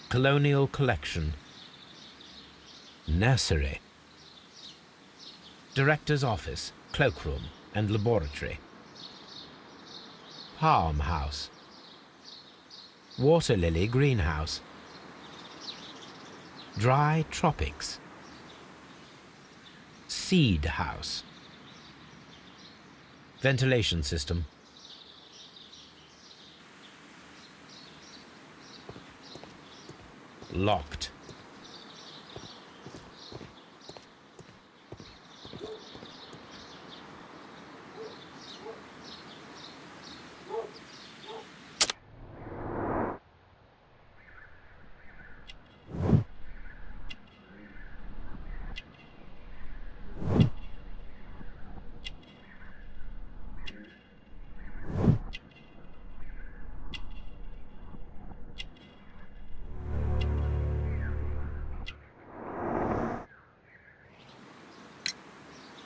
Colonial Collection. Nursery. Director's Office, Cloakroom and Laboratory. Palm House. Water Lily Greenhouse. Dry Tropics. Seed House. Ventilation System. Locked.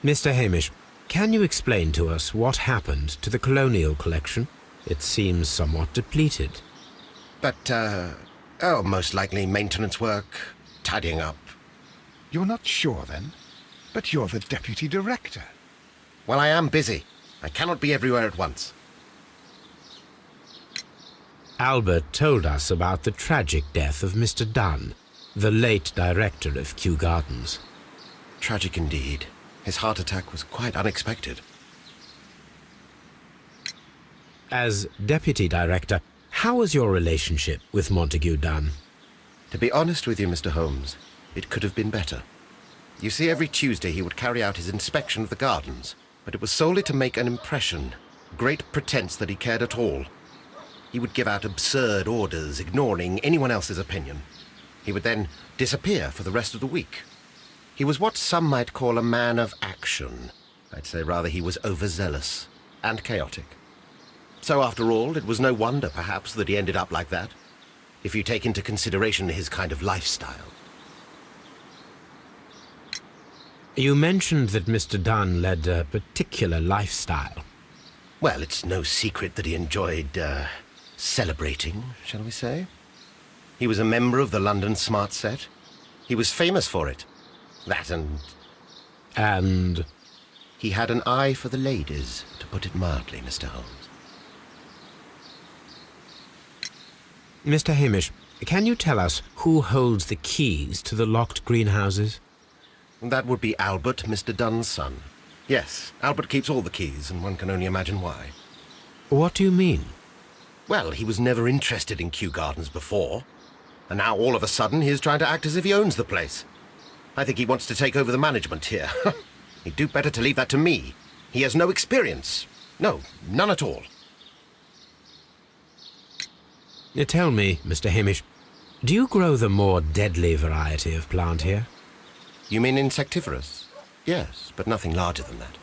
Mr. Hamish, can you explain to us what happened to the Colonial Collection? It seems somewhat depleted. But, most likely maintenance work, tidying up. You're not sure, then? But you're the Deputy Director. Well, I am busy. I cannot be everywhere at once. Albert told us about the tragic death of Mr. Dunn, the late director of Kew Gardens. Tragic indeed. His heart attack was quite unexpected. As Deputy Director, how was your relationship with Montague Dunn? To be honest with you, Mr. Holmes, it could have been better. You see, every Tuesday he would carry out his inspection of the gardens, but it was solely to make an impression, great pretense that he cared at all. He would give out absurd orders, ignoring anyone else's opinion. He would then disappear for the rest of the week. He was what some might call a man of action. I'd say rather he was overzealous and chaotic. So after all, it was no wonder, perhaps, that he ended up like that, if you take into consideration his kind of lifestyle. You mentioned that Mr. Dunn led a particular lifestyle. Well, it's no secret that he enjoyed, celebrating, shall we say. He was a member of the London Smart Set. He was famous for it. That and... And? He had an eye for the ladies, to put it mildly, Mr. Holmes. Mr. Hamish, can you tell us who holds the keys to the locked greenhouses? That would be Albert, Mr. Dunn's son. Yes, Albert keeps all the keys, and one can only imagine why. What do you mean? Well, he was never interested in Kew Gardens before, and now all of a sudden he is trying to act as if he owns the place. I think he wants to take over the management here. He'd do better to leave that to me. He has no experience. No, none at all. Tell me, Mr. Hamish, do you grow the more deadly variety of plant here? You mean insectivorous? Yes, but nothing larger than that.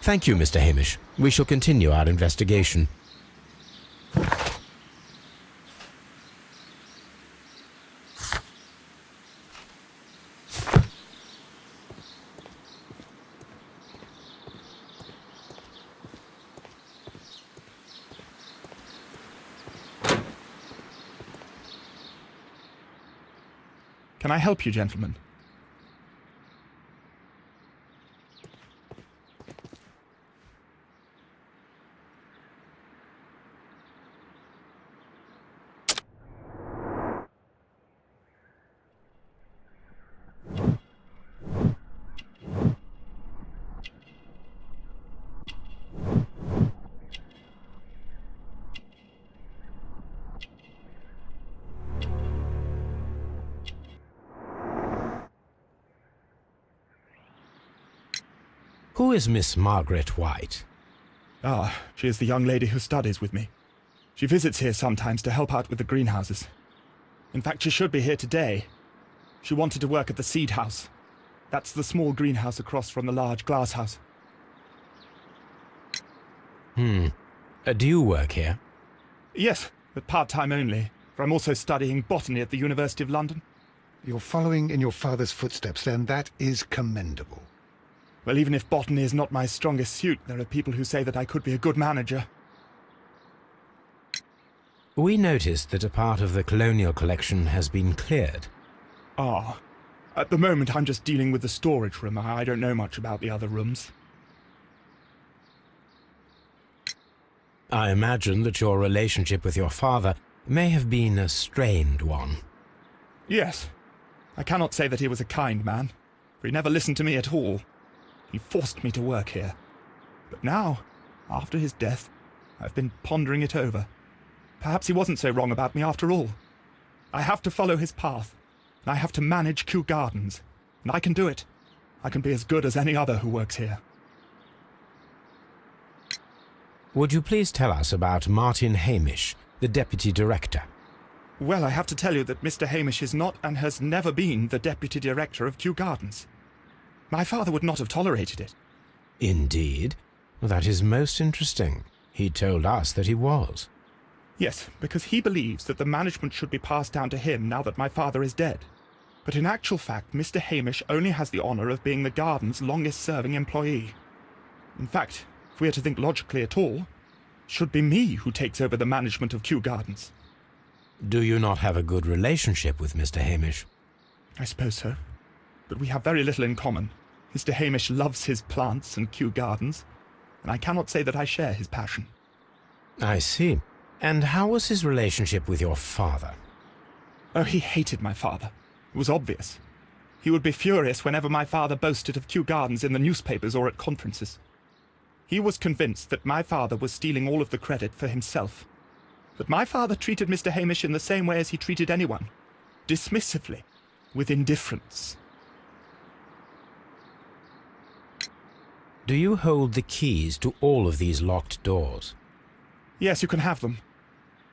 Thank you, Mr. Hamish. We shall continue our investigation. Can I help you, gentlemen? Who is Miss Margaret White? Ah, she is the young lady who studies with me. She visits here sometimes to help out with the greenhouses. In fact, she should be here today. She wanted to work at the seed house. That's the small greenhouse across from the large glass house. Do you work here? Yes, but part-time only, for I'm also studying botany at the University of London. You're following in your father's footsteps, then. That is commendable. Well, even if botany is not my strongest suit, there are people who say that I could be a good manager. We noticed that a part of the colonial collection has been cleared. Ah. At the moment, I'm just dealing with the storage room. I don't know much about the other rooms. I imagine that your relationship with your father may have been a strained one. Yes. I cannot say that he was a kind man, for he never listened to me at all. He forced me to work here. But now, after his death, I've been pondering it over. Perhaps he wasn't so wrong about me after all. I have to follow his path, and I have to manage Kew Gardens, and I can do it. I can be as good as any other who works here. Would you please tell us about Martin Hamish, the Deputy Director? Well, I have to tell you that Mr. Hamish is not and has never been the Deputy Director of Kew Gardens. My father would not have tolerated it. Indeed? Well, that is most interesting. He told us that he was. Yes, because he believes that the management should be passed down to him now that my father is dead. But in actual fact, Mr. Hamish only has the honour of being the garden's longest-serving employee. In fact, if we are to think logically at all, it should be me who takes over the management of Kew Gardens. Do you not have a good relationship with Mr. Hamish? I suppose so. But we have very little in common. Mr. Hamish loves his plants and Kew Gardens, and I cannot say that I share his passion. I see. And how was his relationship with your father? Oh, he hated my father. It was obvious. He would be furious whenever my father boasted of Kew Gardens in the newspapers or at conferences. He was convinced that my father was stealing all of the credit for himself. But my father treated Mr. Hamish in the same way as he treated anyone. Dismissively. With indifference. Do you hold the keys to all of these locked doors? Yes, you can have them.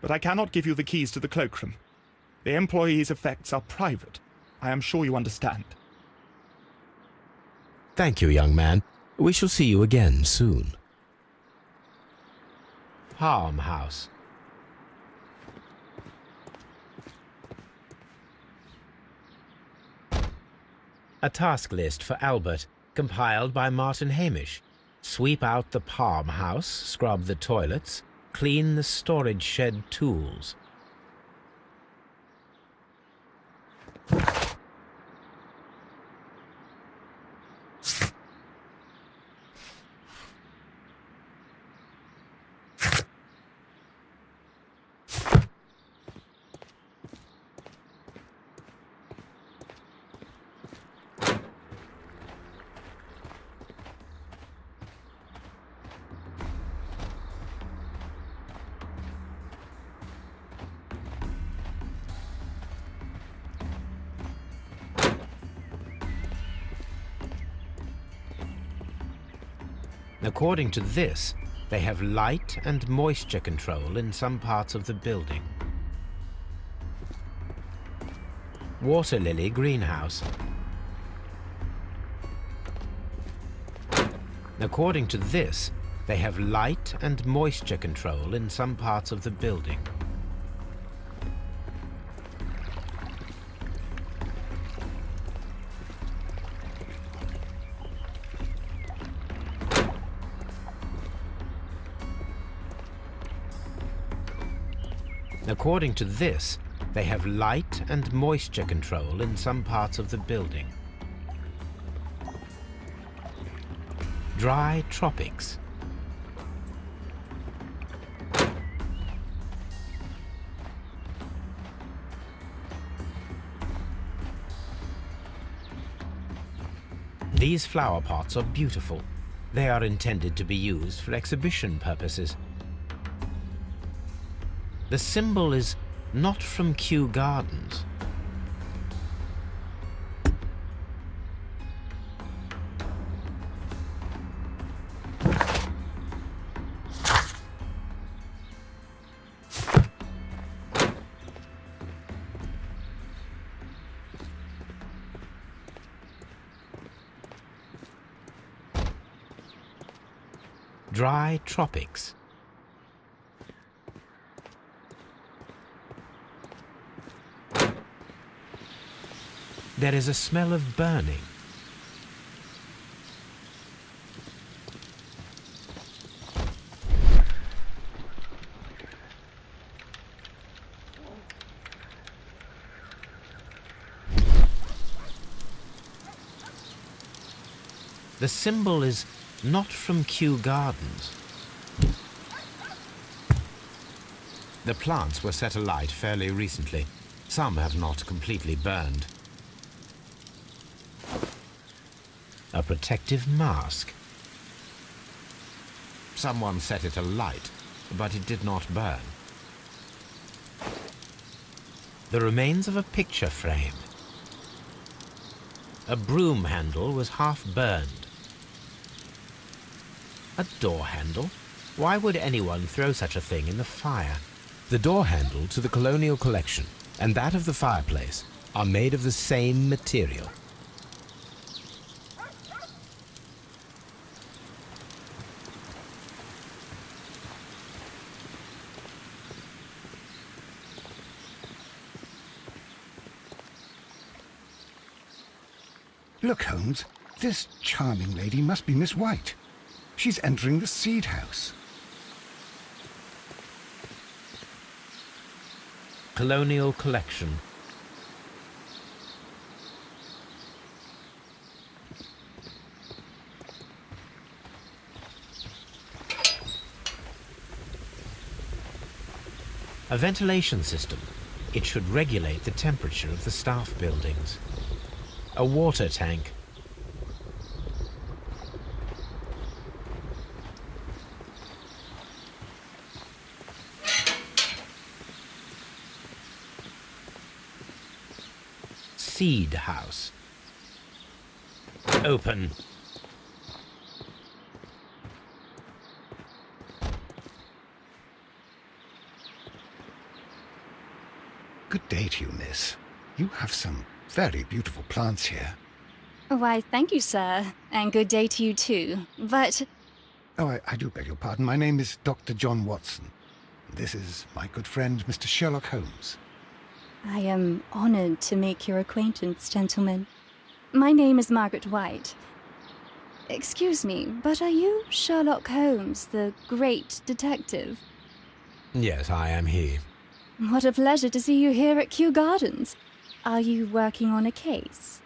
But I cannot give you the keys to the cloakroom. The employees' effects are private. I am sure you understand. Thank you, young man. We shall see you again soon. Farmhouse. A task list for Albert, compiled by Martin Hamish. Sweep out the palm house, scrub the toilets, clean the storage shed tools. According to this, they have light and moisture control in some parts of the building. Water lily greenhouse. According to this, they have light and moisture control in some parts of the building. According to this, they have light and moisture control in some parts of the building. Dry tropics. These flower pots are beautiful. They are intended to be used for exhibition purposes. The symbol is not from Kew Gardens. Dry tropics. There is a smell of burning. The symbol is not from Kew Gardens. The plants were set alight fairly recently. Some have not completely burned. A protective mask. Someone set it alight, but it did not burn. The remains of a picture frame. A broom handle was half burned. A door handle? Why would anyone throw such a thing in the fire? The door handle to the Colonial Collection and that of the fireplace are made of the same material. Look, Holmes, this charming lady must be Miss White. She's entering the seed house. Colonial Collection. A ventilation system. It should regulate the temperature of the staff buildings. A water tank. Seed house. Open. Good day to you, miss. You have some very beautiful plants here. Why, thank you, sir. And good day to you, too. But... Oh, I do beg your pardon. My name is Dr. John Watson. This is my good friend, Mr. Sherlock Holmes. I am honored to make your acquaintance, gentlemen. My name is Margaret White. Excuse me, but are you Sherlock Holmes, the great detective? Yes, I am he. What a pleasure to see you here at Kew Gardens. Are you working on a case?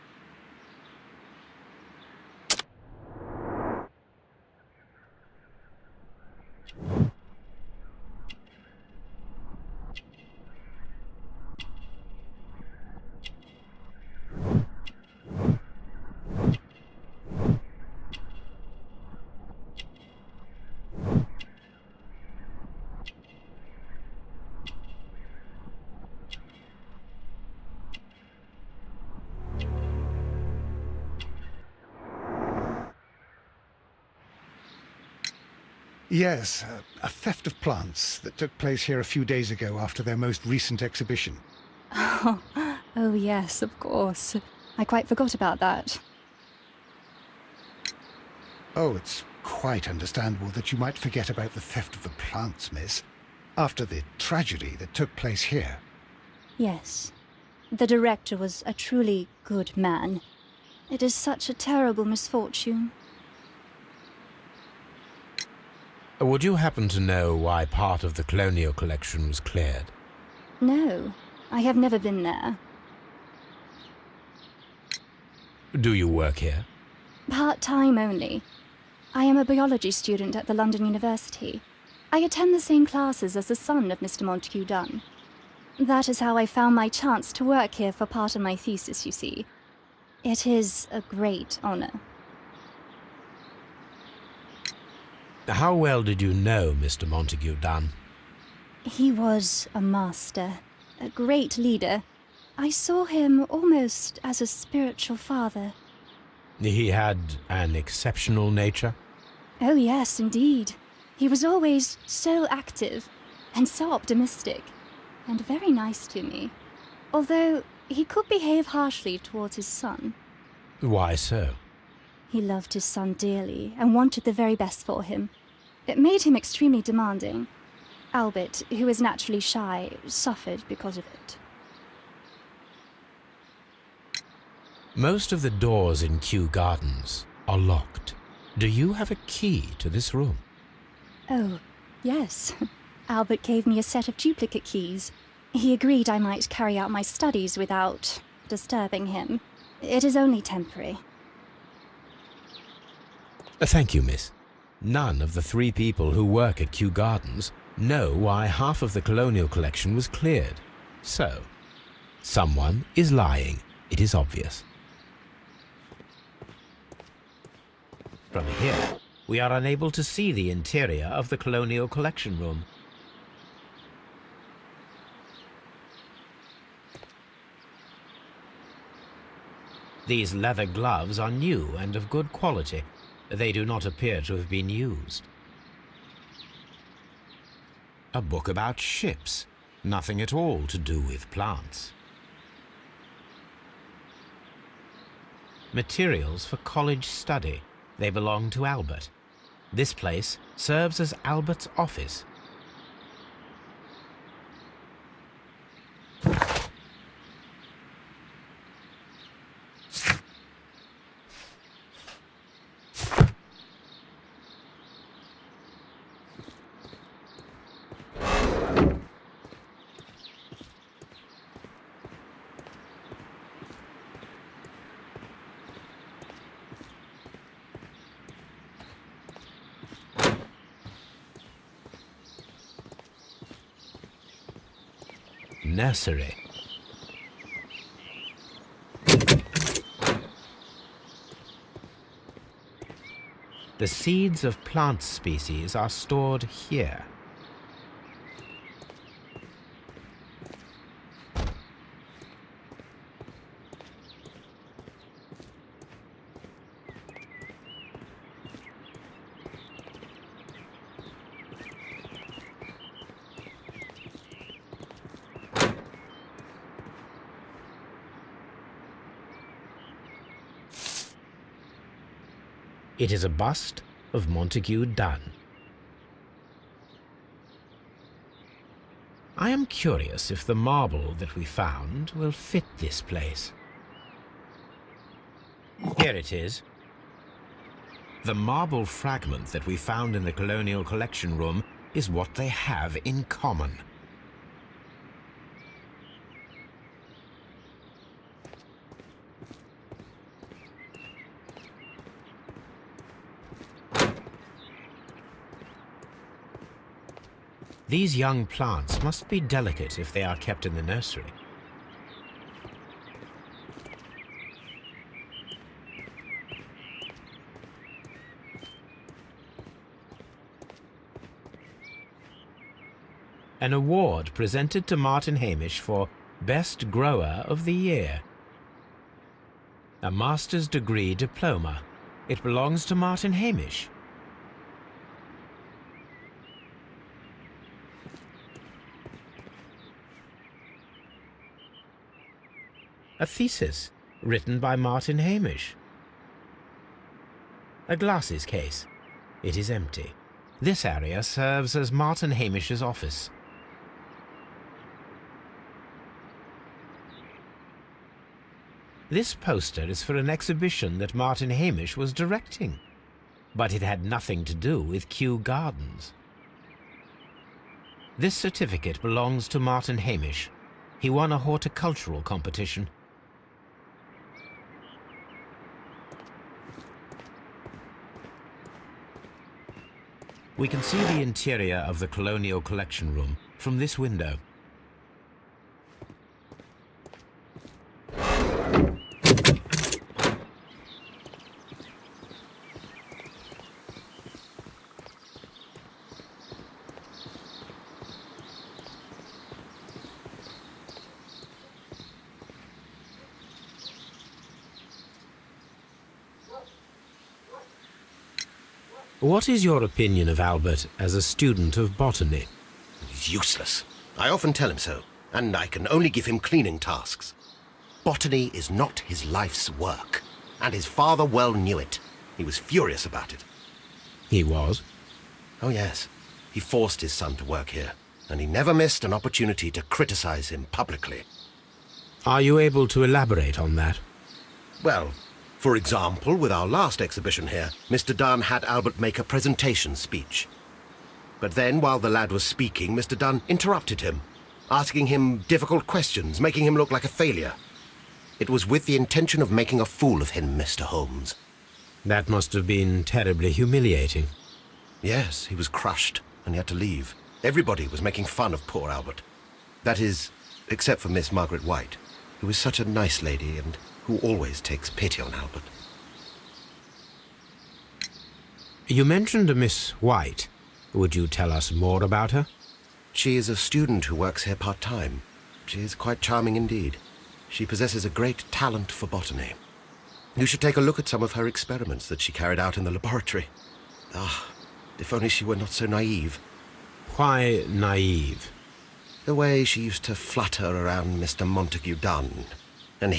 Yes, a theft of plants that took place here a few days ago after their most recent exhibition. Oh yes, of course. I quite forgot about that. Oh, it's quite understandable that you might forget about the theft of the plants, miss, after the tragedy that took place here. Yes. The director was a truly good man. It is such a terrible misfortune. Would you happen to know why part of the Colonial Collection was cleared? No, I have never been there. Do you work here? Part-time only. I am a biology student at the London University. I attend the same classes as the son of Mr. Montague Dunn. That is how I found my chance to work here for part of my thesis, you see. It is a great honor. How well did you know Mr. Montague Dunn? He was a master, a great leader. I saw him almost as a spiritual father. He had an exceptional nature? Oh yes, indeed. He was always so active and so optimistic, and very nice to me. Although he could behave harshly towards his son. Why so? He loved his son dearly and wanted the very best for him. It made him extremely demanding. Albert, who is naturally shy, suffered because of it. Most of the doors in Kew Gardens are locked. Do you have a key to this room? Oh, yes. Albert gave me a set of duplicate keys. He agreed I might carry out my studies without disturbing him. It is only temporary. Thank you, miss. None of the 3 people who work at Kew Gardens know why half of the colonial collection was cleared. So, someone is lying. It is obvious. From here, we are unable to see the interior of the colonial collection room. These leather gloves are new and of good quality. They do not appear to have been used. A book about ships. Nothing at all to do with plants. Materials for college study. They belong to Albert. This place serves as Albert's office. Nursery. The seeds of plant species are stored here. It is a bust of Montague Dunn. I am curious if the marble that we found will fit this place. Here it is. The marble fragment that we found in the colonial collection room is what they have in common. These young plants must be delicate if they are kept in the nursery. An award presented to Martin Hamish for Best Grower of the Year. A master's degree diploma. It belongs to Martin Hamish. A thesis written by Martin Hamish. A glasses case. It is empty. This area serves as Martin Hamish's office. This poster is for an exhibition that Martin Hamish was directing, but it had nothing to do with Kew Gardens. This certificate belongs to Martin Hamish. He won a horticultural competition. We can see the interior of the colonial collection room from this window. What is your opinion of Albert as a student of botany? He's useless. I often tell him so, and I can only give him cleaning tasks. Botany is not his life's work, and his father well knew it. He was furious about it. He was? Oh yes, he forced his son to work here, and he never missed an opportunity to criticize him publicly. Are you able to elaborate on that? Well, for example, with our last exhibition here, Mr. Dunn had Albert make a presentation speech. But then, while the lad was speaking, Mr. Dunn interrupted him, asking him difficult questions, making him look like a failure. It was with the intention of making a fool of him, Mr. Holmes. That must have been terribly humiliating. Yes, he was crushed, and he had to leave. Everybody was making fun of poor Albert. That is, except for Miss Margaret White, who is such a nice lady and who always takes pity on Albert. You mentioned a Miss White. Would you tell us more about her? She is a student who works here part-time. She is quite charming indeed. She possesses a great talent for botany. You should take a look at some of her experiments that she carried out in the laboratory. Ah, if only she were not so naive. Why naive? The way she used to flutter around Mr. Montague Dunn. And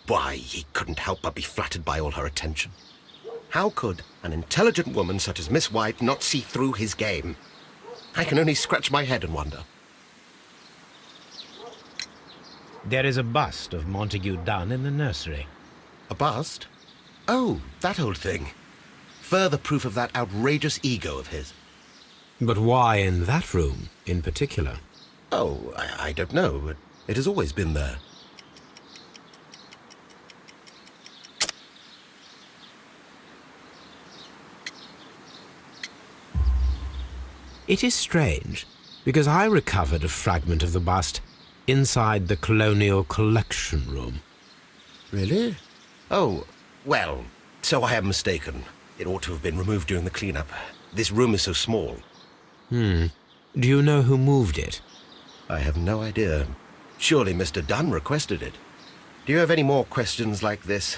why, he couldn't help but be flattered by all her attention. How could an intelligent woman such as Miss White not see through his game? I can only scratch my head and wonder. There is a bust of Montague Dunn in the nursery. A bust? Oh, that old thing. Further proof of that outrageous ego of his. But why in that room, in particular? Oh, I don't know. It has always been there. It is strange, because I recovered a fragment of the bust inside the Colonial Collection Room. Really? Oh, well, so I am mistaken. It ought to have been removed during the cleanup. This room is so small. Do you know who moved it? I have no idea. Surely Mr. Dunn requested it. Do you have any more questions like this?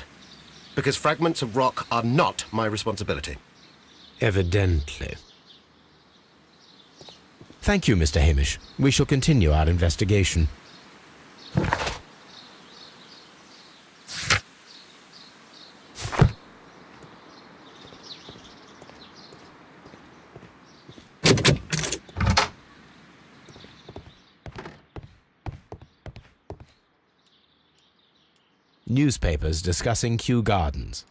Because fragments of rock are not my responsibility. Evidently. Thank you, Mr. Hamish. We shall continue our investigation. Newspapers discussing Kew Gardens.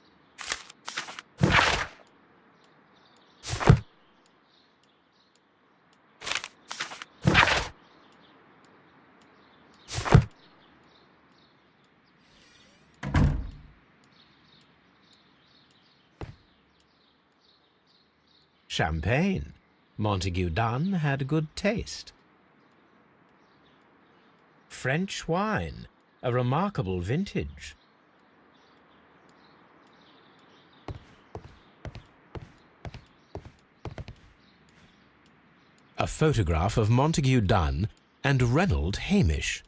Champagne. Montague Dunn had good taste. French wine. A remarkable vintage. A photograph of Montague Dunn and Reynold Hamish.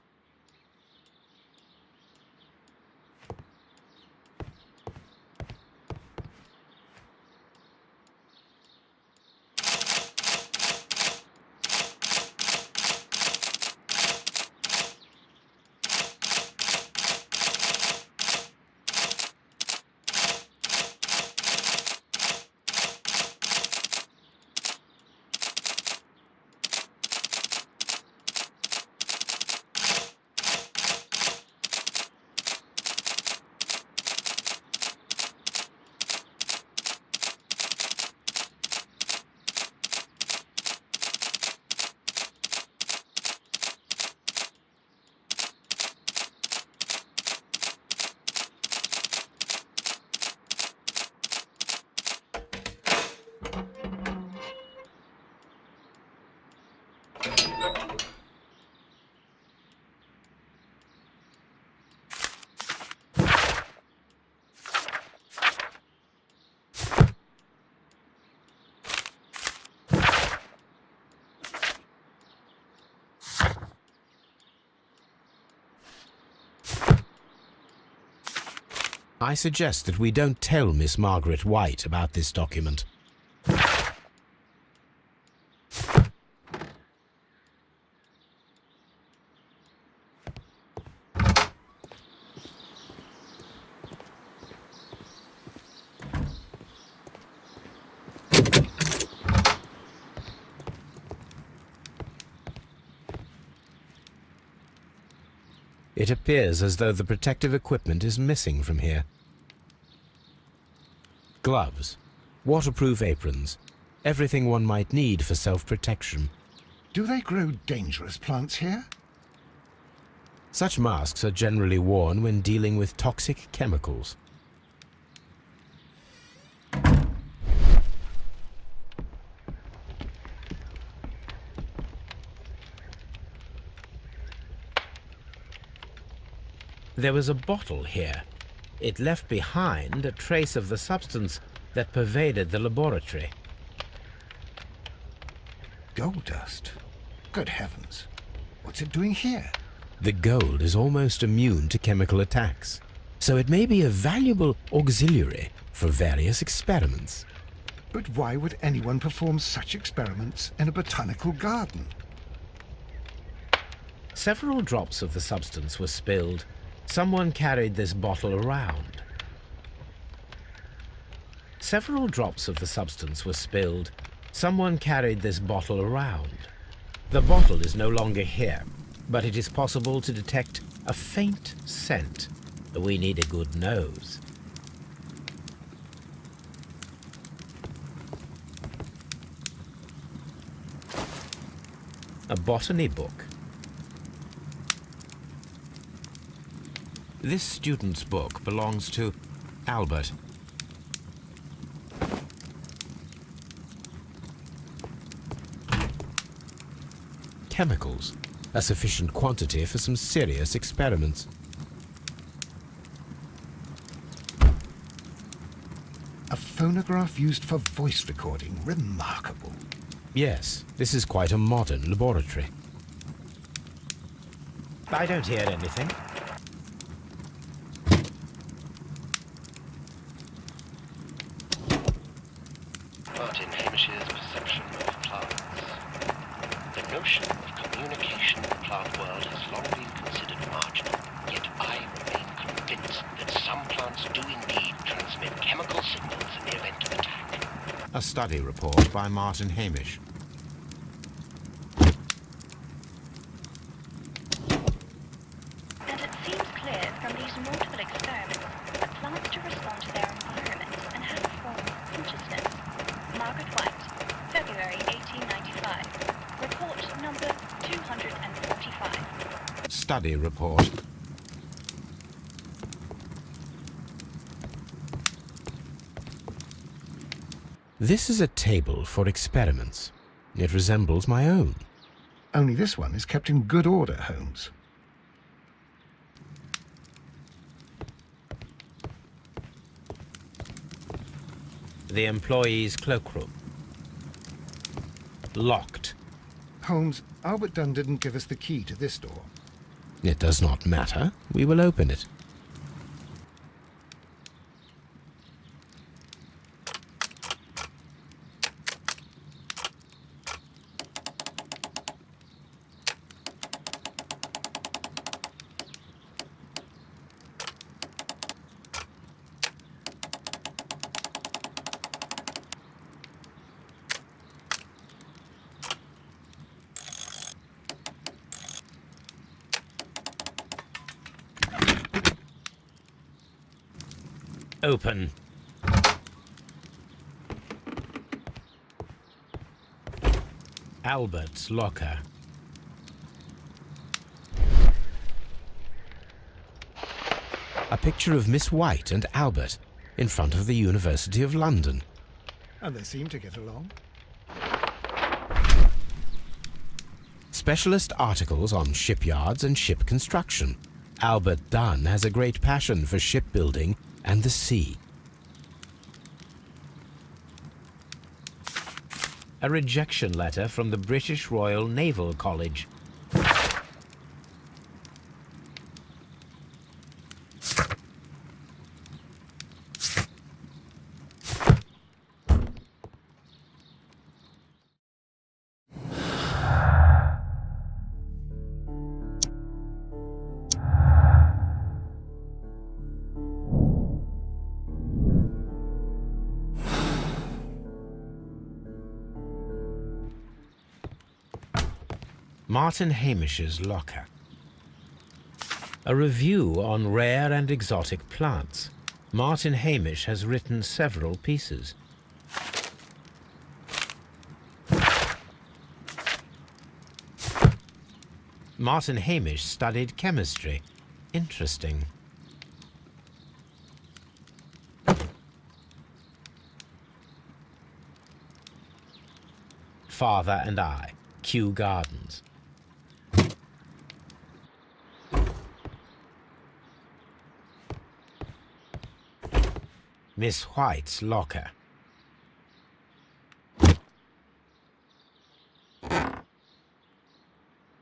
I suggest that we don't tell Miss Margaret White about this document. It appears as though the protective equipment is missing from here. Gloves, waterproof aprons, everything one might need for self-protection. Do they grow dangerous plants here? Such masks are generally worn when dealing with toxic chemicals. There was a bottle here. It left behind a trace of the substance that pervaded the laboratory. Gold dust? Good heavens. What's it doing here? The gold is almost immune to chemical attacks, so it may be a valuable auxiliary for various experiments. But why would anyone perform such experiments in a botanical garden? Several drops of the substance were spilled. Someone carried this bottle around. Several drops of the substance were spilled. Someone carried this bottle around. The bottle is no longer here, but it is possible to detect a faint scent. We need a good nose. A botany book. This student's book belongs to Albert. Chemicals, a sufficient quantity for some serious experiments. A phonograph used for voice recording. Remarkable. Yes, this is quite a modern laboratory. I don't hear anything. Martin Hamish's perception of plants. The notion of communication in the plant world has long been considered marginal, yet I remain convinced that some plants do indeed transmit chemical signals in the event of attack. A study report by Martin Hamish. And it seems clear from these multiple experiments that plants do respond to their environment and have a form of consciousness. Margaret White, February 1895. Report number 245. Study report. This is a table for experiments. It resembles my own. Only this one is kept in good order, Holmes. The employee's cloakroom. Locked. Holmes, Albert Dunn didn't give us the key to this door. It does not matter. We will open it. Open. Albert's locker. A picture of Miss White and Albert in front of the University of London. And they seem to get along. Specialist articles on shipyards and ship construction. Albert Dunn has a great passion for shipbuilding and the sea. A rejection letter from the British Royal Naval College. Martin Hamish's locker. A review on rare and exotic plants. Martin Hamish has written several pieces. Martin Hamish studied chemistry. Interesting. Father and I, Kew Gardens. Miss White's locker.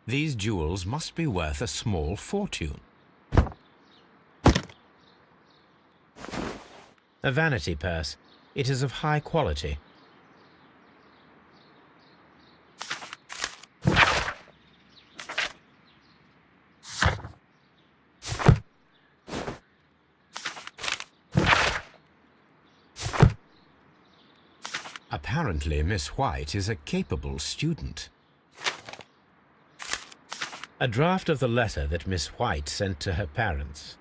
These jewels must be worth a small fortune. A vanity purse. It is of high quality. Apparently, Miss White is a capable student. A draft of the letter that Miss White sent to her parents.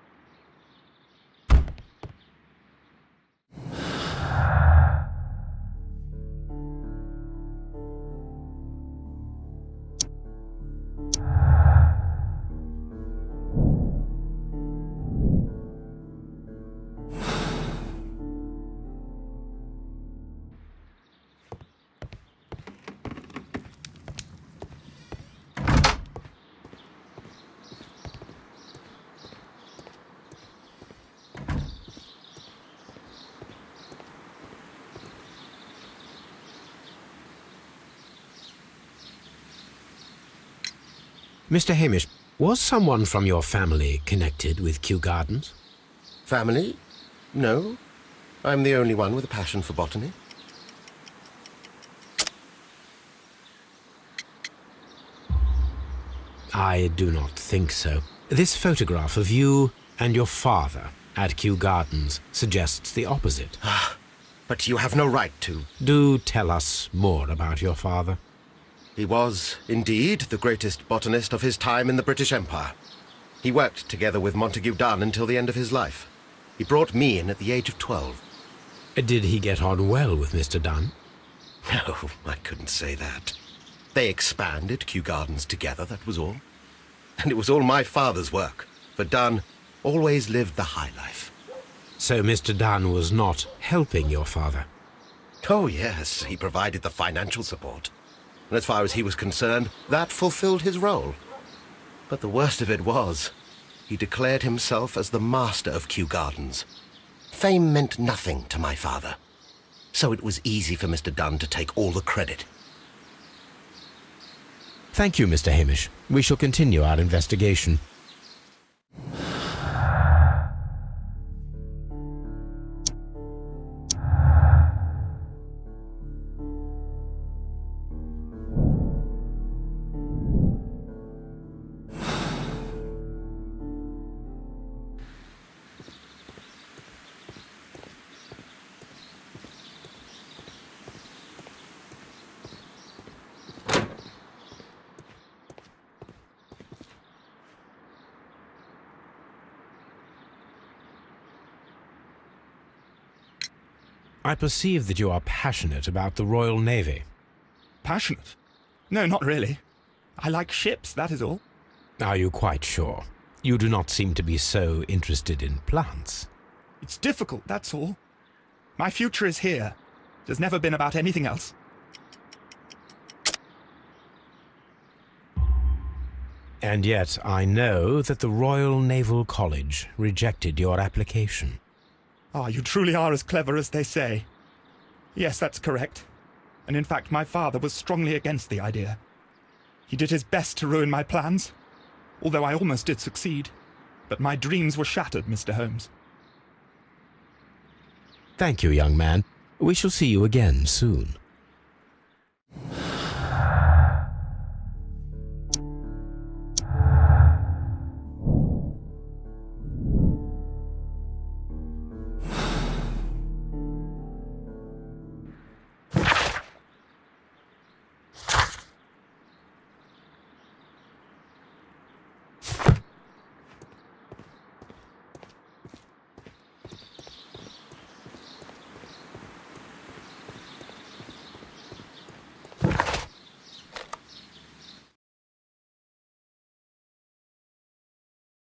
Mr. Hamish, was someone from your family connected with Kew Gardens? Family? No. I'm the only one with a passion for botany. I do not think so. This photograph of you and your father at Kew Gardens suggests the opposite. But you have no right to. Do tell us more about your father. He was, indeed, the greatest botanist of his time in the British Empire. He worked together with Montague Dunn until the end of his life. He brought me in at the age of 12. Did he get on well with Mr. Dunn? No, I couldn't say that. They expanded Kew Gardens together, that was all. And it was all my father's work, for Dunn always lived the high life. So Mr. Dunn was not helping your father? Oh, yes, he provided the financial support. And as far as he was concerned, that fulfilled his role. But the worst of it was, he declared himself as the master of Kew Gardens. Fame meant nothing to my father, so it was easy for Mr. Dunn to take all the credit. Thank you, Mr. Hamish. We shall continue our investigation. I perceive that you are passionate about the Royal Navy. Passionate? No, not really. I like ships, that is all. Are you quite sure? You do not seem to be so interested in plants. It's difficult, that's all. My future is here. It has never been about anything else. And yet I know that the Royal Naval College rejected your application. Ah, you truly are as clever as they say. Yes, that's correct. And in fact, my father was strongly against the idea. He did his best to ruin my plans, although I almost did succeed. But my dreams were shattered, Mr. Holmes. Thank you, young man. We shall see you again soon.